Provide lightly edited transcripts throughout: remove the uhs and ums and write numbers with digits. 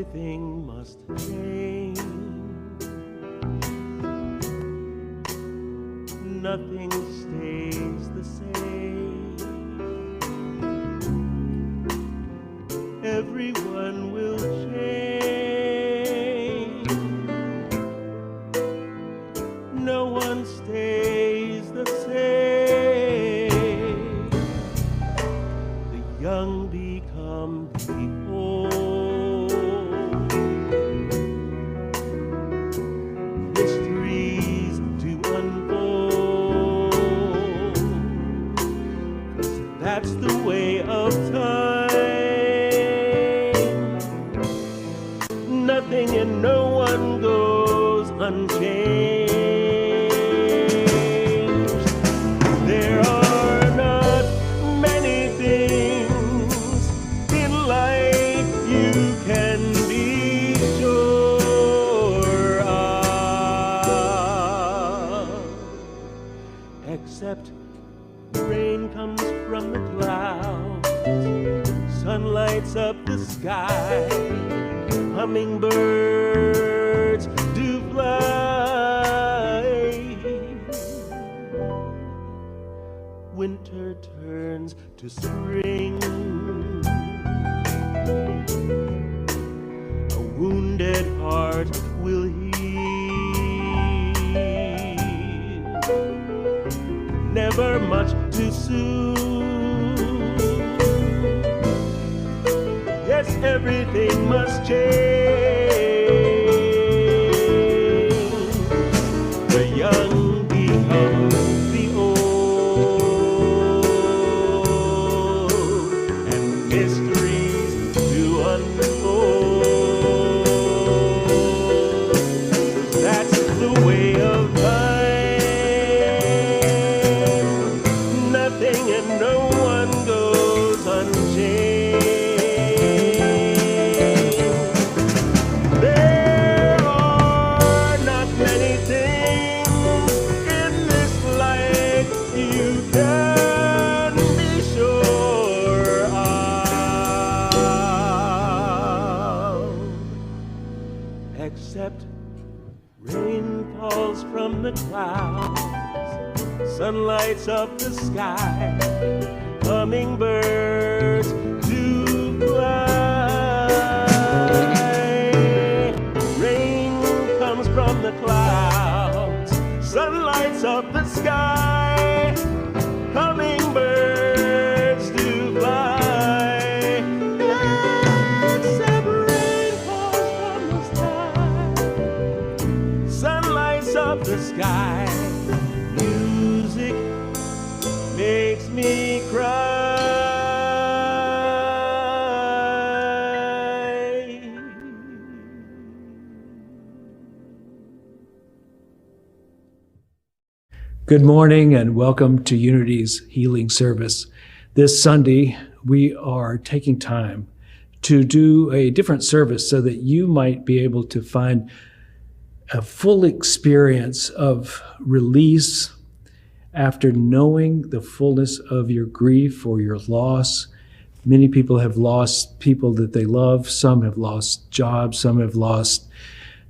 everything must change. Nothing stays the same. Everyone will change. No one stays the same. The young become the old. Histories to unfold. 'Cause that's the way of time. Nothing and no one goes unchanged. There are not many things in life you can be sure of, except rain comes from the clouds, sun lights up the sky, hummingbirds do fly. Winter turns to spring. A wounded heart will heal. Never much too soon. Yes, everything must change. The young become the old, and mysteries to unfold. That's the way of time. Nothing and no one goes unchanged. There are not many things in this life you can be sure of, except rain falls from the clouds, sun lights up the sky, hummingbirds do fly. Rain comes from the clouds, sun lights up the sky, hummingbirds do fly. Except rain falls from the sky, sun lights up the sky. Music makes me cry. Good morning and welcome to Unity's healing service. This Sunday, we are taking time to do a different service so that you might be able to find a full experience of release after knowing the fullness of your grief or your loss. Many people have lost people that they love. Some have lost jobs. Some have lost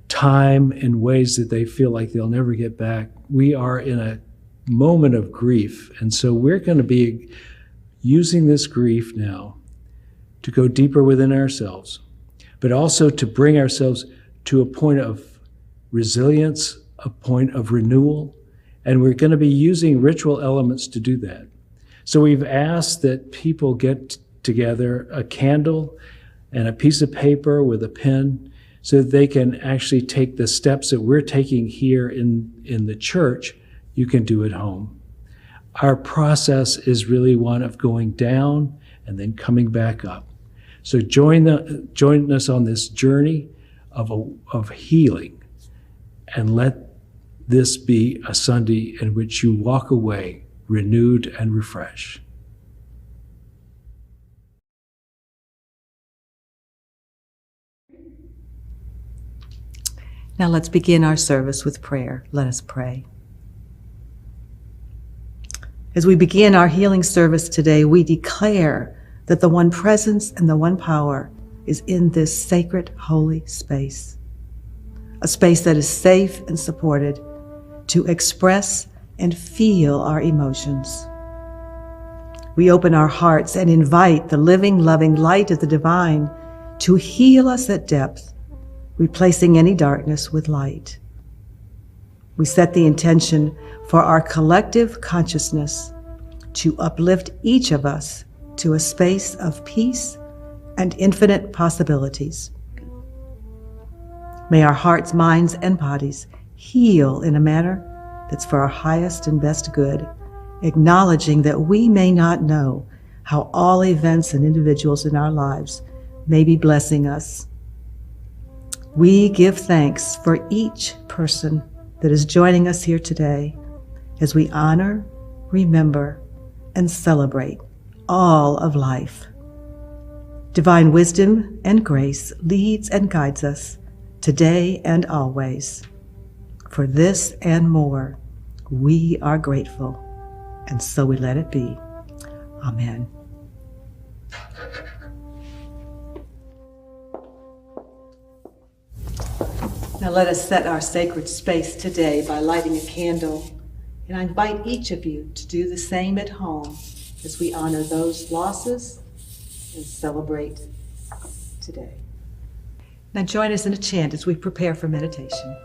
time in ways that they feel like they'll never get back. We are in a moment of grief. And so we're going to be using this grief now to go deeper within ourselves, but also to bring ourselves to a point of resilience, a point of renewal. And we're going to be using ritual elements to do that. So we've asked that people get together a candle and a piece of paper with a pen so that they can actually take the steps that we're taking here in the church, you can do at home. Our process is really one of going down and then coming back up. So join us on this journey of healing, and let this be a Sunday in which you walk away renewed and refreshed. Now let's begin our service with prayer. Let us pray. As we begin our healing service today, we declare that the one presence and the one power is in this sacred, holy space. A space that is safe and supported to express and feel our emotions. We open our hearts and invite the living, loving light of the divine to heal us at depth, replacing any darkness with light. We set the intention for our collective consciousness to uplift each of us to a space of peace and infinite possibilities. May our hearts, minds, and bodies heal in a manner that's for our highest and best good, acknowledging that we may not know how all events and individuals in our lives may be blessing us. We give thanks for each person that is joining us here today as we honor, remember, and celebrate all of life. Divine wisdom and grace leads and guides us today and always. For this and more, we are grateful, and so we let it be. Amen. Now let us set our sacred space today by lighting a candle, and I invite each of you to do the same at home as we honor those losses and celebrate today. Now join us in a chant as we prepare for meditation.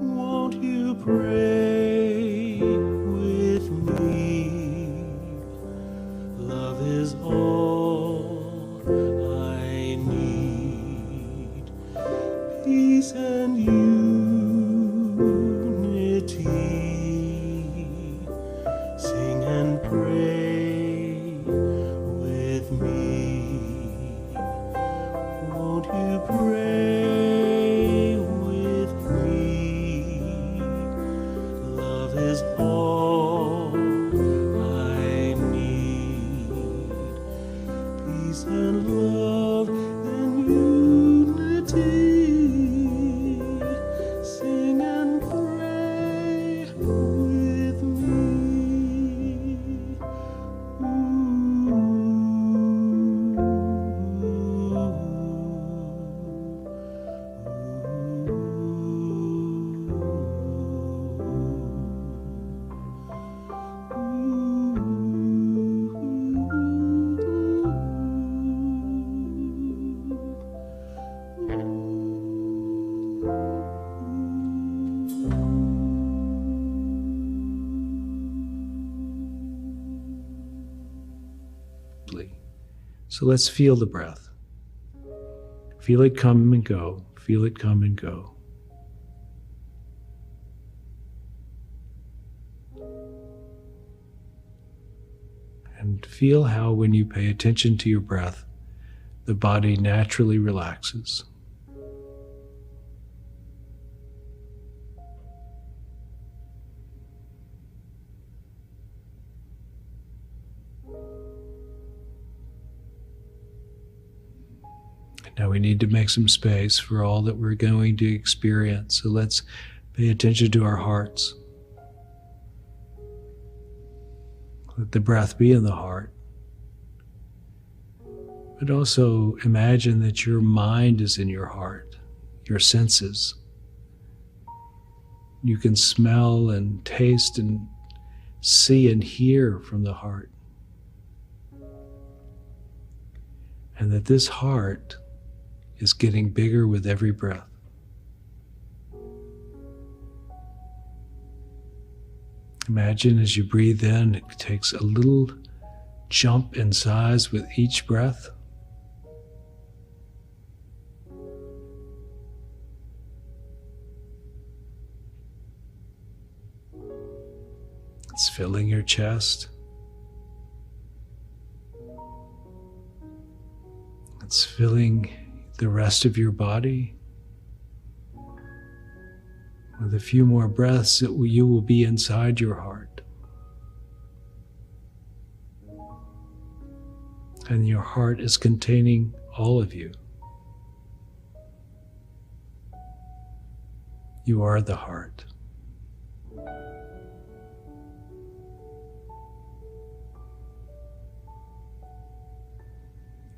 Won't you pray with me? Love is all I need. Peace and unity. Sing and pray with me. Won't you pray with me? Love is all I need. Peace and love and unity. Sing and pray with me. So let's feel the breath. Feel it come and go. Feel it come and go. And feel how when you pay attention to your breath, the body naturally relaxes. Now we need to make some space for all that we're going to experience. So let's pay attention to our hearts. Let the breath be in the heart. But also imagine that your mind is in your heart, your senses. You can smell and taste and see and hear from the heart. And that this heart is getting bigger with every breath. Imagine as you breathe in, it takes a little jump in size with each breath. It's filling your chest. It's filling the rest of your body. With a few more breaths, you will be inside your heart. And your heart is containing all of you. You are the heart.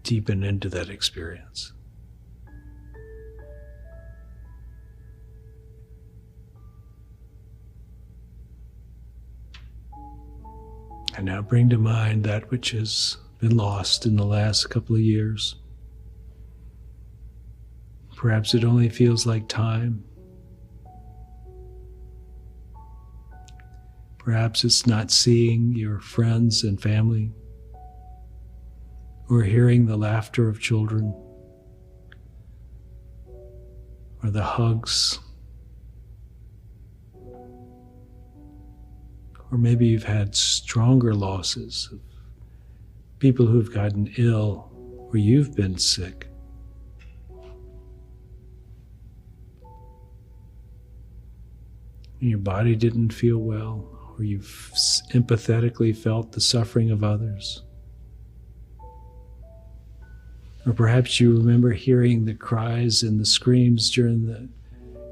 Deepen into that experience. And now bring to mind that which has been lost in the last couple of years. Perhaps it only feels like time. Perhaps it's not seeing your friends and family, or hearing the laughter of children, or the hugs. Or maybe you've had stronger losses of people who've gotten ill, or you've been sick. And your body didn't feel well, or you've empathetically felt the suffering of others. Or perhaps you remember hearing the cries and the screams during the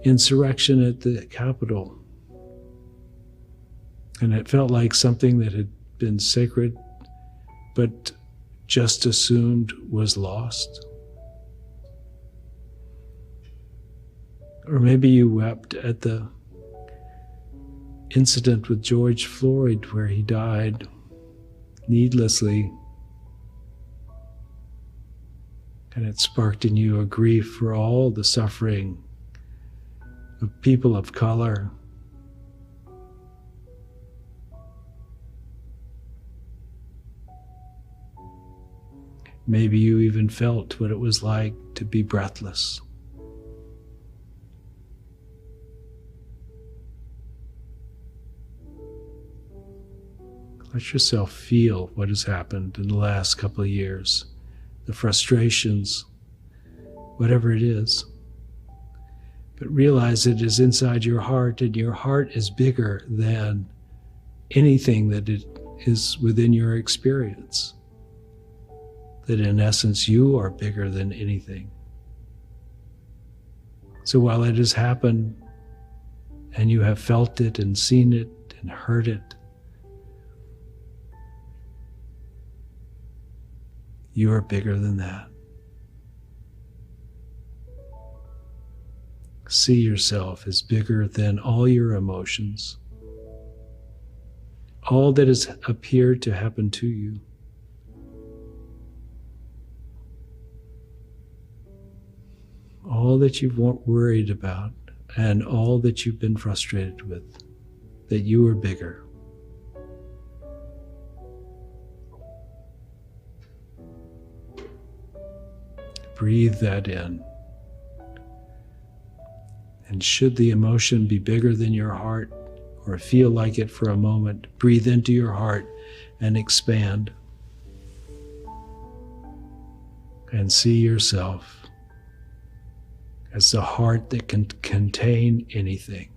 insurrection at the Capitol. And it felt like something that had been sacred, but just assumed was lost. Or maybe you wept at the incident with George Floyd, where he died needlessly. And it sparked in you a grief for all the suffering of people of color. Maybe you even felt what it was like to be breathless. Let yourself feel what has happened in the last couple of years, the frustrations, whatever it is. But realize it is inside your heart, and your heart is bigger than anything that it is within your experience. That in essence, you are bigger than anything. So while it has happened, and you have felt it and seen it and heard it, you are bigger than that. See yourself as bigger than all your emotions, all that has appeared to happen to you. All that you've worried about and all that you've been frustrated with, that you are bigger. Breathe that in. And should the emotion be bigger than your heart, or feel like it for a moment, breathe into your heart and expand. And see yourself as the heart that can contain anything.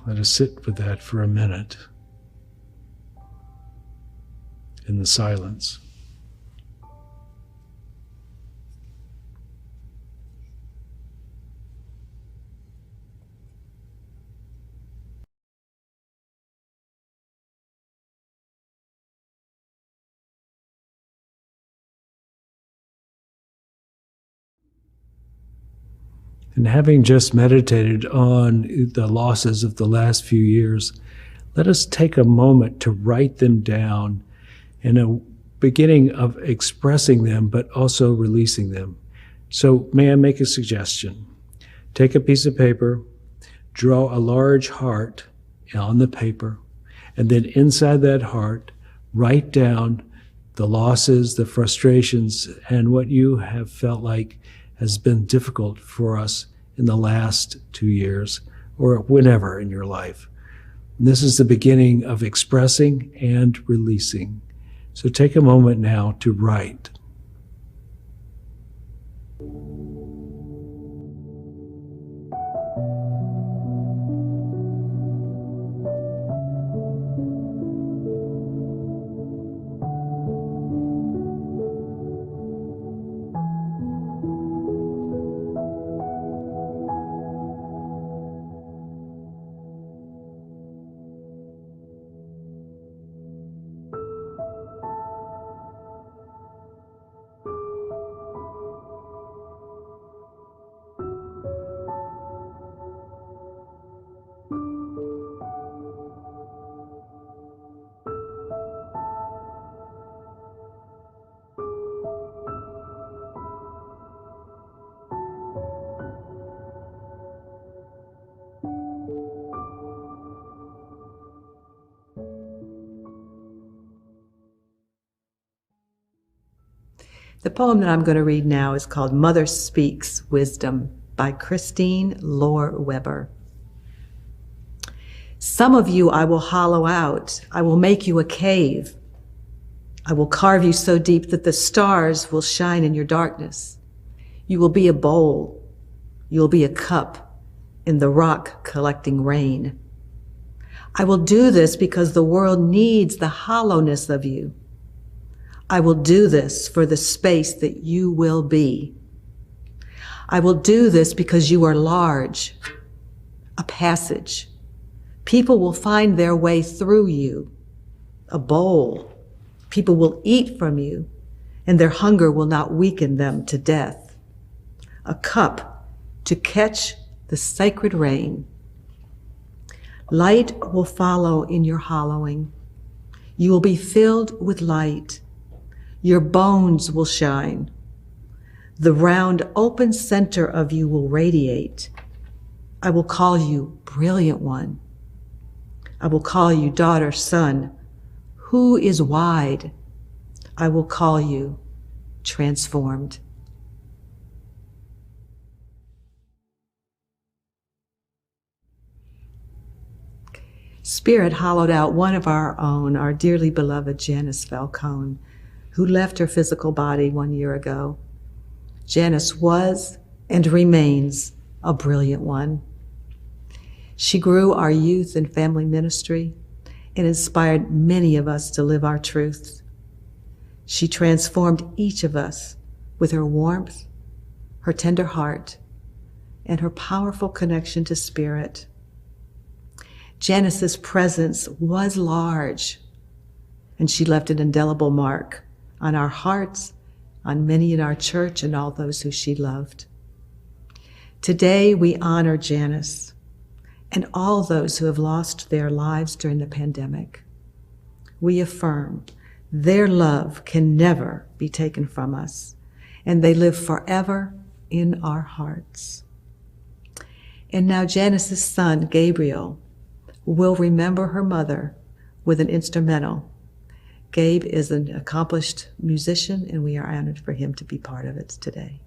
Let us sit with that for a minute in the silence. And having just meditated on the losses of the last few years, let us take a moment to write them down in a beginning of expressing them, but also releasing them. So may I make a suggestion? Take a piece of paper, draw a large heart on the paper, and then inside that heart, write down the losses, the frustrations, and what you have felt like has been difficult for us in the last 2 years or whenever in your life. And this is the beginning of expressing and releasing. So take a moment now to write. The poem that I'm going to read now is called Mother Speaks Wisdom by Christine Lore Weber. Some of you I will hollow out. I will make you a cave. I will carve you so deep that the stars will shine in your darkness. You will be a bowl. You will be a cup in the rock collecting rain. I will do this because the world needs the hollowness of you. I will do this for the space that you will be. I will do this because you are large, a passage. People will find their way through you, a bowl. People will eat from you, and their hunger will not weaken them to death. A cup to catch the sacred rain. Light will follow in your hollowing. You will be filled with light. Your bones will shine. The round open center of you will radiate. I will call you brilliant one. I will call you daughter, son, who is wide. I will call you transformed. Spirit hollowed out one of our own, our dearly beloved Janice Falcone, who left her physical body 1 year ago. Janice was and remains a brilliant one. She grew our youth and family ministry and inspired many of us to live our truths. She transformed each of us with her warmth, her tender heart, and her powerful connection to spirit. Janice's presence was large, and she left an indelible mark on our hearts, on many in our church, and all those who she loved. Today, we honor Janice and all those who have lost their lives during the pandemic. We affirm their love can never be taken from us, and they live forever in our hearts. And now Janice's son, Gabriel, will remember her mother with an instrumental. Gabe is an accomplished musician, and we are honored for him to be part of it today.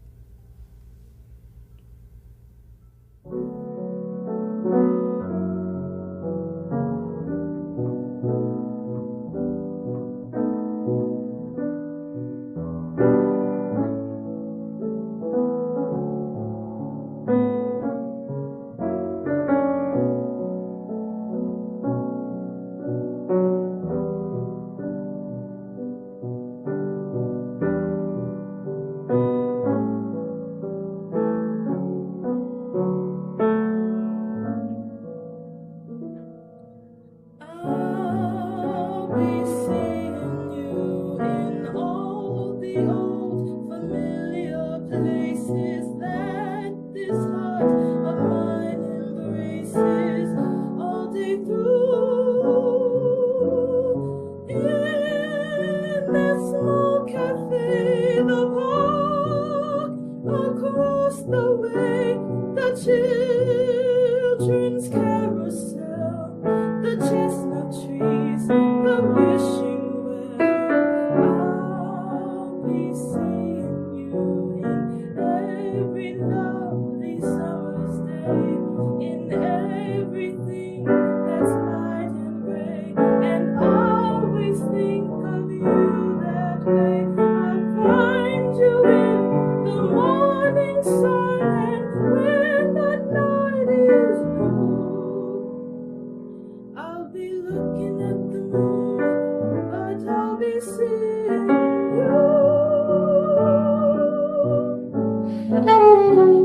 Seeing you.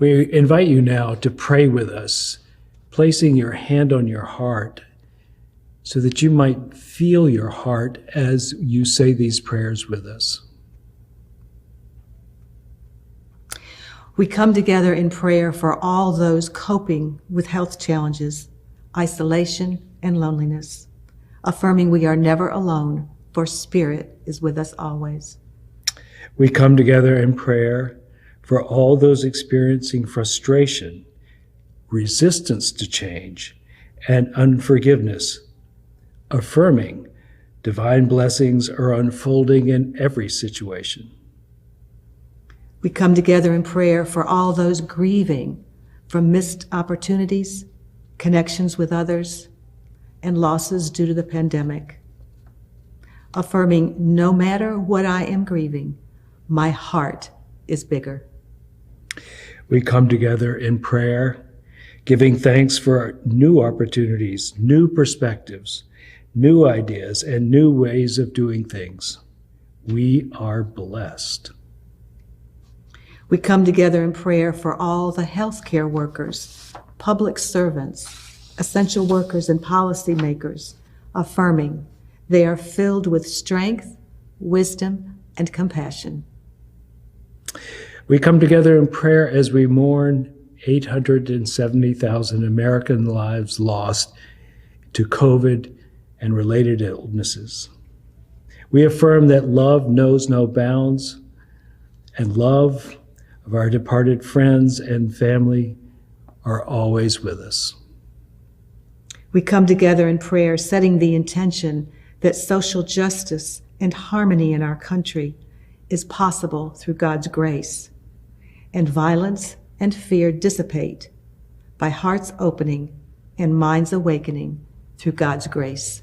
We invite you now to pray with us, placing your hand on your heart so that you might feel your heart as you say these prayers with us. We come together in prayer for all those coping with health challenges, isolation, and loneliness, affirming we are never alone, for Spirit is with us always. We come together in prayer for all those experiencing frustration, resistance to change, and unforgiveness, affirming divine blessings are unfolding in every situation. We come together in prayer for all those grieving from missed opportunities, connections with others, and losses due to the pandemic, affirming no matter what I am grieving, my heart is bigger. We come together in prayer, giving thanks for new opportunities, new perspectives, new ideas, and new ways of doing things. We are blessed. We come together in prayer for all the healthcare workers, public servants, essential workers, and policymakers, affirming they are filled with strength, wisdom, and compassion. We come together in prayer as we mourn 870,000 American lives lost to COVID and related illnesses. We affirm that love knows no bounds, and love of our departed friends and family are always with us. We come together in prayer, setting the intention that social justice and harmony in our country is possible through God's grace, and violence and fear dissipate by hearts opening and minds awakening through God's grace.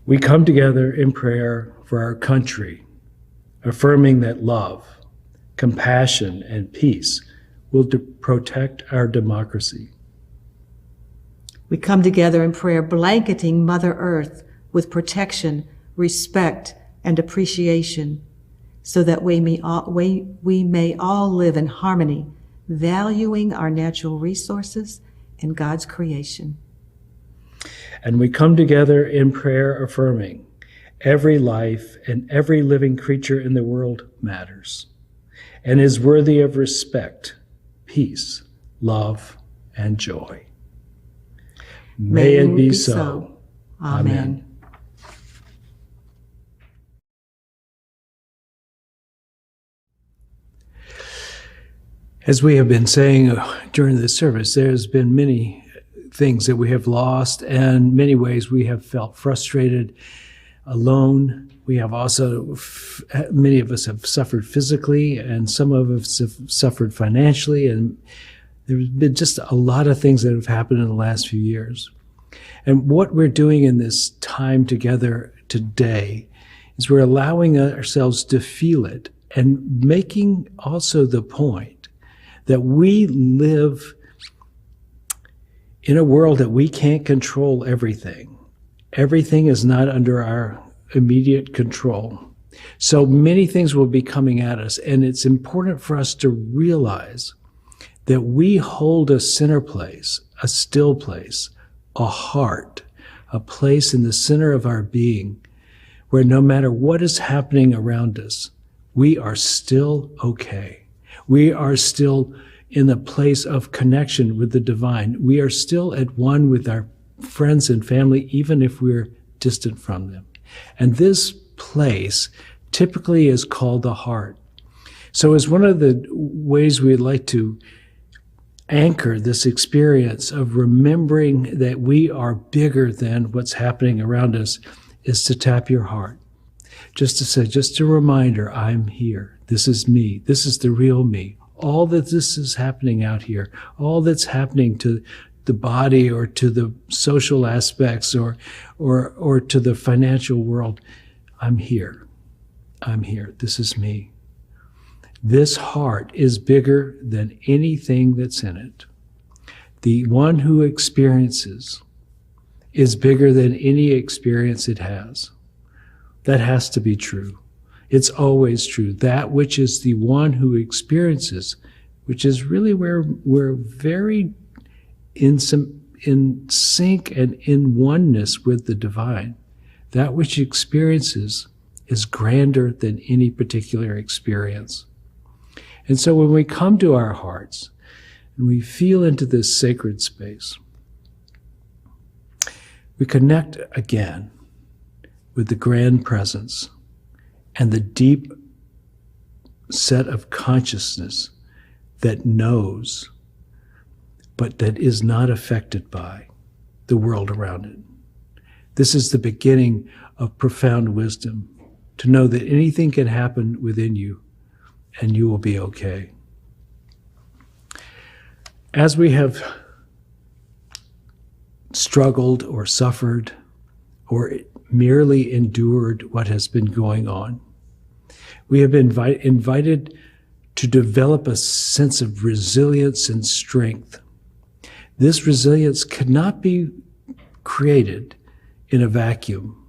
We come together in prayer for our country, affirming that love, compassion, and peace will protect our democracy. We come together in prayer, blanketing Mother Earth with protection, respect, and appreciation, so that we may all live in harmony, valuing our natural resources and God's creation. And we come together in prayer, affirming every life and every living creature in the world matters and is worthy of respect, peace, love, and joy. May it be so. Amen. As we have been saying during this service, there's been many things that we have lost, and many ways we have felt frustrated, alone. We have also, many of us have suffered physically, and some of us have suffered financially, and there's been just a lot of things that have happened in the last few years. And what we're doing in this time together today is we're allowing ourselves to feel it and making also the point that we live in a world that we can't control everything. Everything is not under our immediate control. So many things will be coming at us, and it's important for us to realize that we hold a center place, a still place, a heart, a place in the center of our being, where no matter what is happening around us, we are still okay. We are still in a place of connection with the divine. We are still at one with our friends and family, even if we're distant from them. And this place typically is called the heart. So as one of the ways we'd like to anchor this experience of remembering that we are bigger than what's happening around us is to tap your heart. Just to say, just a reminder, I'm here. This is me. This is the real me. All that this is happening out here, all that's happening to the body or to the social aspects or to the financial world, I'm here. I'm here. This is me. This heart is bigger than anything that's in it. The one who experiences is bigger than any experience it has. That has to be true. It's always true. That which is the one who experiences which is really where we're very in sync and in oneness with the divine. That which he experiences is grander than any particular experience. And so when we come to our hearts and we feel into this sacred space, we connect again with the grand presence and the deep set of consciousness that knows, but that is not affected by the world around it. This is the beginning of profound wisdom, to know that anything can happen within you and you will be okay. As we have struggled or suffered or merely endured what has been going on, we have been invited to develop a sense of resilience and strength. This resilience cannot be created in a vacuum.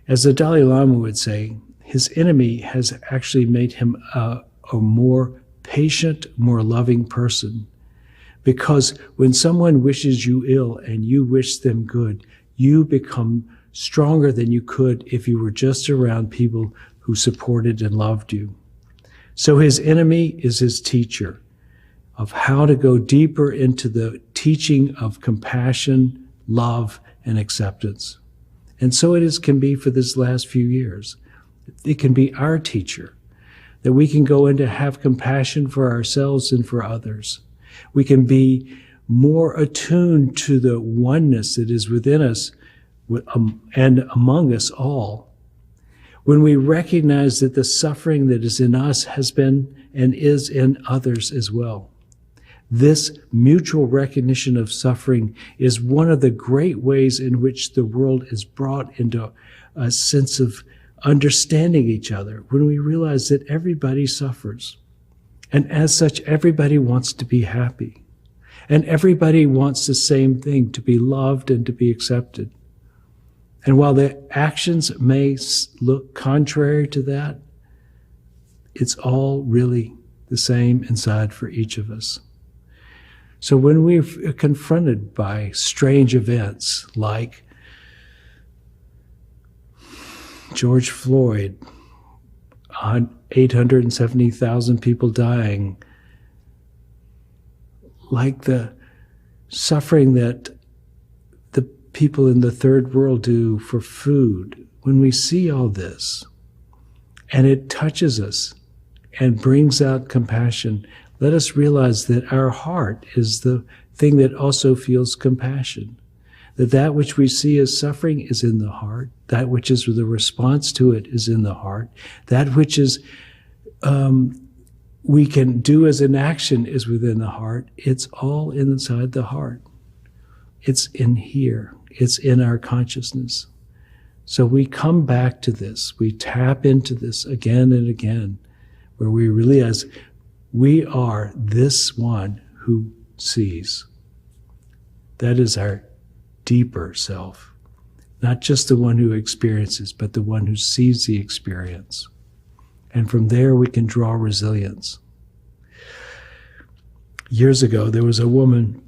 As the Dalai Lama would say, his enemy has actually made him a more patient, more loving person. Because when someone wishes you ill and you wish them good, you become stronger than you could if you were just around people who supported and loved you. So his enemy is his teacher of how to go deeper into the teaching of compassion, love, and acceptance. And so it can be for this last few years. It can be our teacher, that we can go in to have compassion for ourselves and for others. We can be more attuned to the oneness that is within us and among us all. When we recognize that the suffering that is in us has been and is in others as well. This mutual recognition of suffering is one of the great ways in which the world is brought into a sense of understanding each other, when we realize that everybody suffers. And as such, everybody wants to be happy. And everybody wants the same thing, to be loved and to be accepted. And while the actions may look contrary to that, it's all really the same inside for each of us. So when we're confronted by strange events like George Floyd, 870,000 people dying, like the suffering that the people in the third world do for food, when we see all this and it touches us and brings out compassion, let us realize that our heart is the thing that also feels compassion. That which we see as suffering is in the heart. That which is the response to it is in the heart. That which is we can do as an action is within the heart. It's all inside the heart. It's in here. It's in our consciousness. So we come back to this. We tap into this again and again, where we realize we are this one who sees. That is our deeper self, not just the one who experiences, but the one who sees the experience. And from there we can draw resilience. Years ago, there was a woman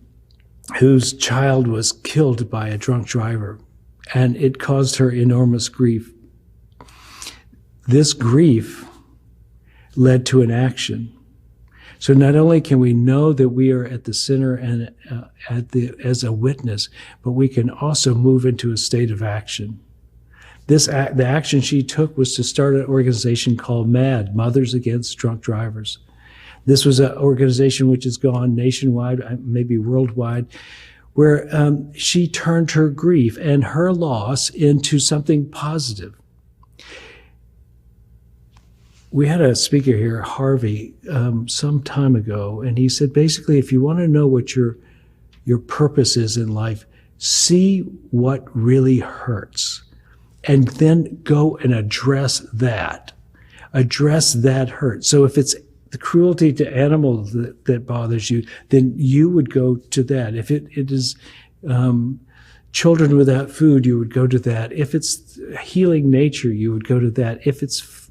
whose child was killed by a drunk driver, and it caused her enormous grief. This grief led to an action. So not only can we know that we are at the center and as a witness, but we can also move into a state of action. The action she took was to start an organization called MAD, Mothers Against Drunk Drivers. This was an organization which has gone nationwide, maybe worldwide, where she turned her grief and her loss into something positive. We had a speaker here, Harvey, some time ago, and he said, basically, if you want to know what your purpose is in life, see what really hurts, and then go and address that. Address that hurt. So if it's the cruelty to animals that bothers you, then you would go to that. If it is children without food, you would go to that. If it's healing nature, you would go to that. If it's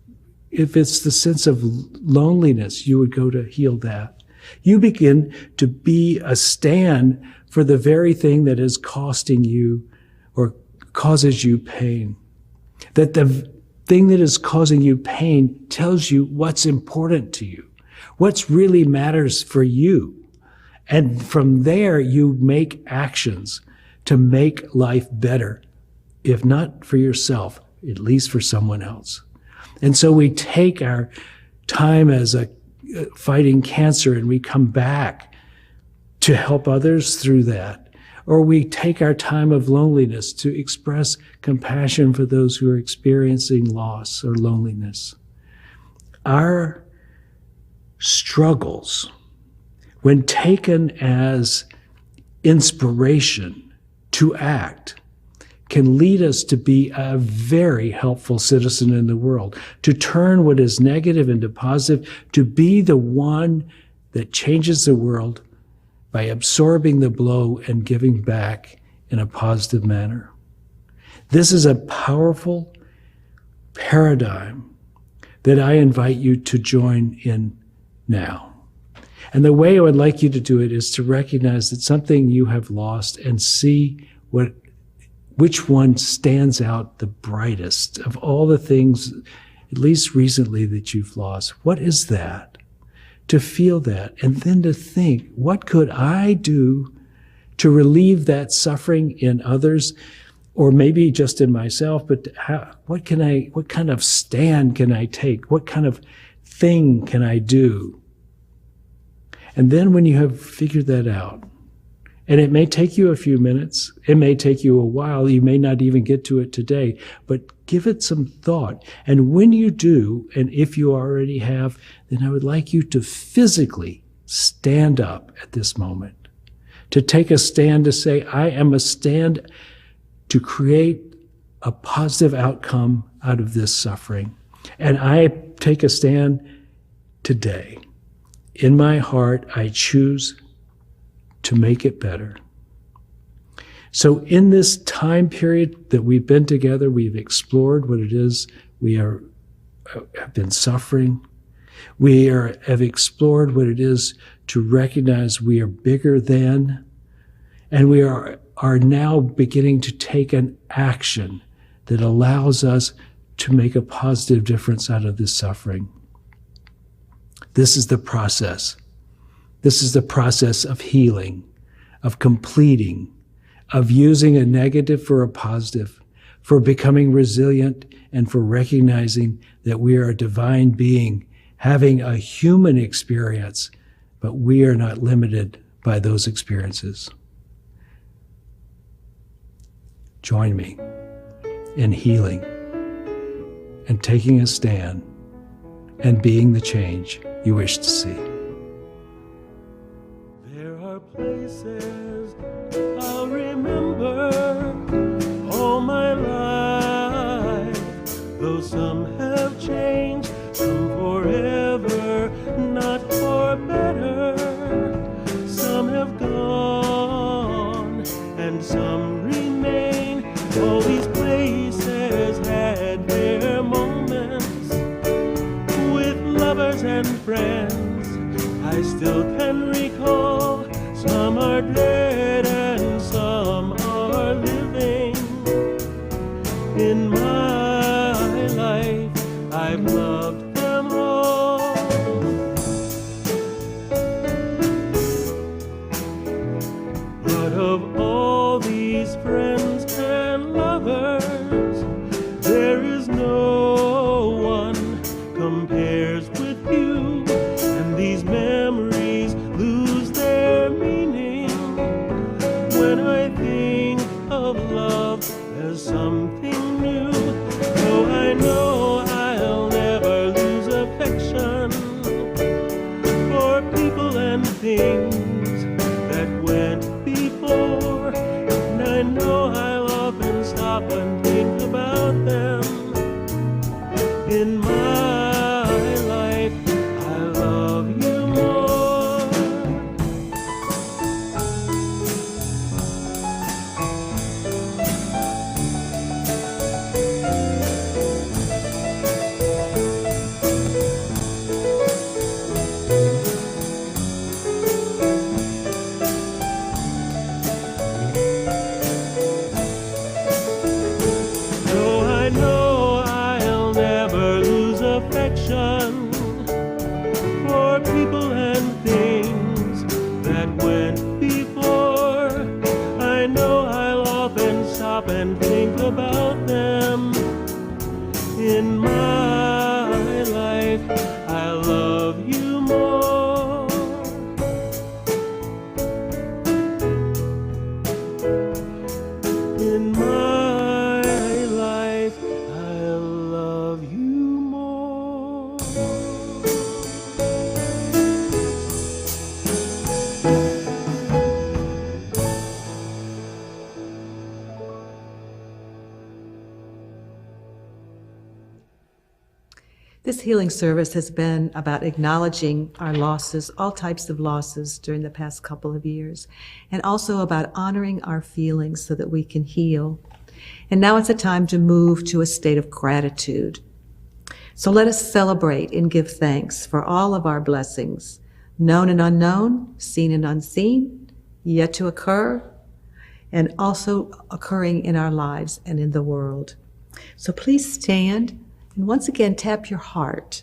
the sense of loneliness, you would go to heal that. You begin to be a stand for the very thing that is costing you or causes you pain. That the thing that is causing you pain tells you what's important to you, what's really matters for you. And from there, you make actions to make life better, if not for yourself, at least for someone else. And so we take our time as a fighting cancer and we come back to help others through that. Or we take our time of loneliness to express compassion for those who are experiencing loss or loneliness. Our struggles, when taken as inspiration to act, can lead us to be a very helpful citizen in the world, to turn what is negative into positive, to be the one that changes the world by absorbing the blow and giving back in a positive manner. This is a powerful paradigm that I invite you to join in now. And the way I would like you to do it is to recognize that something you have lost and see which one stands out the brightest of all the things, at least recently, that you've lost. What is that? To feel that, and then to think, what could I do to relieve that suffering in others, or maybe just in myself, but what kind of stand can I take? What kind of thing can I do? And then when you have figured that out, and it may take you a few minutes, it may take you a while, you may not even get to it today, but give it some thought. And when you do, and if you already have, then I would like you to physically stand up at this moment, to take a stand to say, I am a stand to create a positive outcome out of this suffering. And I take a stand today. In my heart, I choose to make it better. So in this time period that we've been together, we've explored what it is we have been suffering. We have explored what it is to recognize we are bigger than, and we are now beginning to take an action that allows us to make a positive difference out of this suffering. This is the process. This is the process of healing, of completing, of using a negative for a positive, for becoming resilient, and for recognizing that we are a divine being having a human experience, but we are not limited by those experiences. Join me in healing and taking a stand and being the change you wish to see. There are places I'll remember all my life, though some have changed, some forever, not for better. Some have gone and some remain. All these places had their moments with lovers and friends. I still can recall, some are dead and some are living. In my life, I've loved them all. But of all these friends and lovers, there is no one compares with you. And these memories lose their meaning when I think of love as something new. Though I know I'll never lose affection for people and things that went before. And I know I'll often stop and think about them. In my life, I love you more. think about them. In my life, I love you more. In my life, I love you more. This healing service has been about acknowledging our losses, all types of losses during the past couple of years, and also about honoring our feelings so that we can heal. And now it's a time to move to a state of gratitude. So let us celebrate and give thanks for all of our blessings, known and unknown, seen and unseen, yet to occur, and also occurring in our lives and in the world. So please stand and once again tap your heart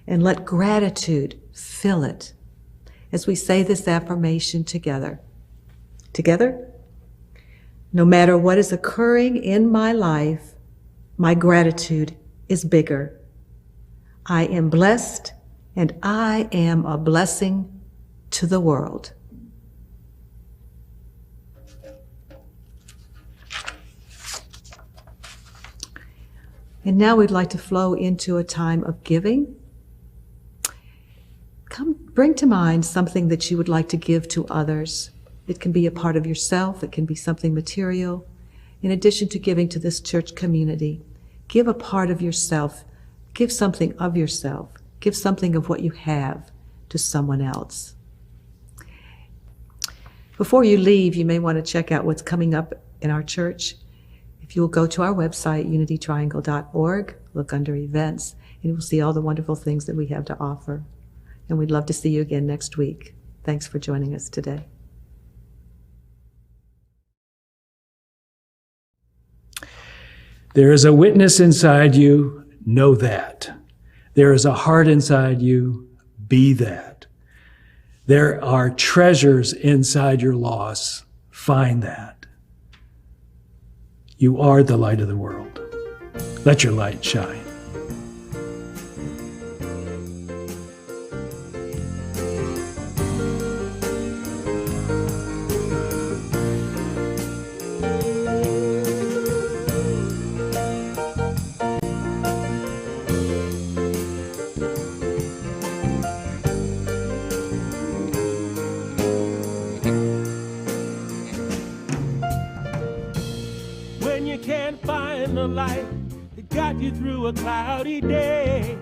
and let gratitude fill it as we say this affirmation together. Together? No matter what is occurring in my life, my gratitude is bigger. I am blessed and I am a blessing to the world. And now we'd like to flow into a time of giving. Bring to mind something that you would like to give to others. It can be a part of yourself, it can be something material. In addition to giving to this church community, give a part of yourself, give something of yourself, give something of what you have to someone else. Before you leave, you may want to check out what's coming up in our church. If you will go to our website, unitytriangle.org, look under events, and you will see all the wonderful things that we have to offer. And we'd love to see you again next week. Thanks for joining us today. There is a witness inside you, know that. There is a heart inside you, be that. There are treasures inside your loss, find that. You are the light of the world. Let your light shine. When you can't find the light that got you through a cloudy day,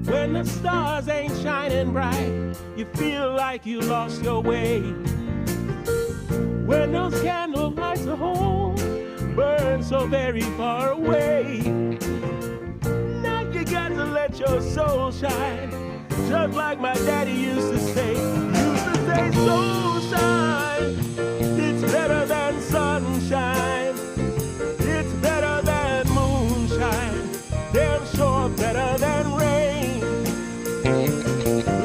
when the stars ain't shining bright, you feel like you lost your way. When those candle lights at home burn so very far away, now you got to let your soul shine, just like my daddy used to say. Soulshine, it's better than sunshine, it's better than moonshine, damn sure better than rain.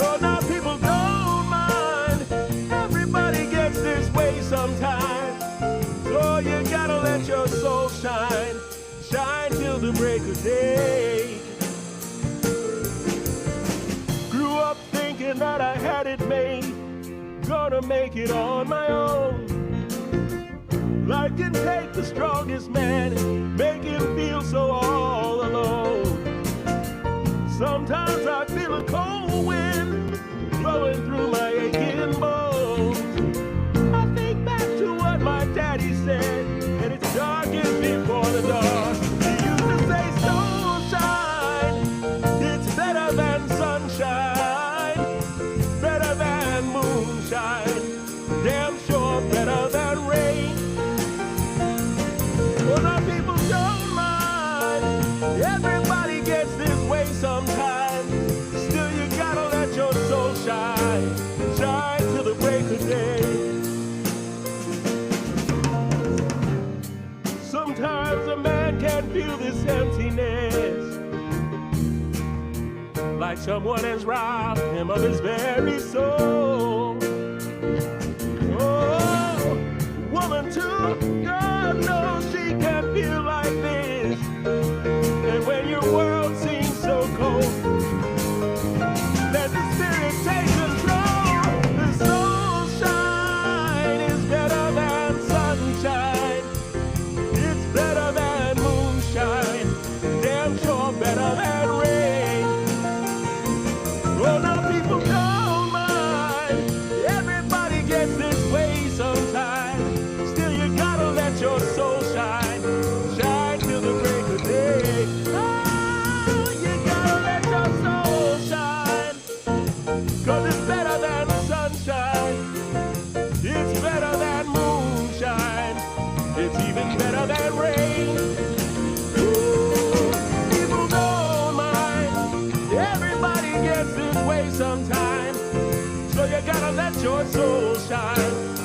Oh, now people don't mind, everybody gets this way sometimes, so you gotta let your soul shine, shine till the break of day. Grew up thinking that I had it made, gonna make it on my own. Life can take the strongest man, make him feel so all alone. Sometimes I feel a cold wind blowing through my aching bones. I think back to what my daddy said, and it's darkest before the dawn. He used to say, soulshine, it's better than sunshine, better than moonshine, damn sure better than rain. Well, now people don't mind, everybody gets this way sometimes, still you gotta let your soul shine, shine till the break of day. Sometimes a man can feel this emptiness, like someone has robbed him of his very soul. Oh, woman too, God knows she your soul shine,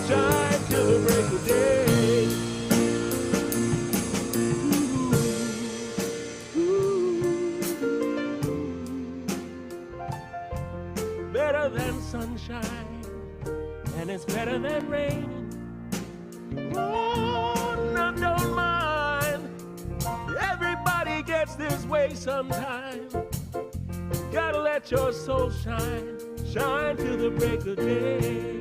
shine till the break of day. Better than sunshine, and it's better than rain. Oh, no, don't mind. Everybody gets this way sometime. Gotta let your soul shine, shine till the break of day.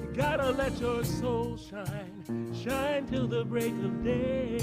You gotta let your soul shine, shine till the break of day.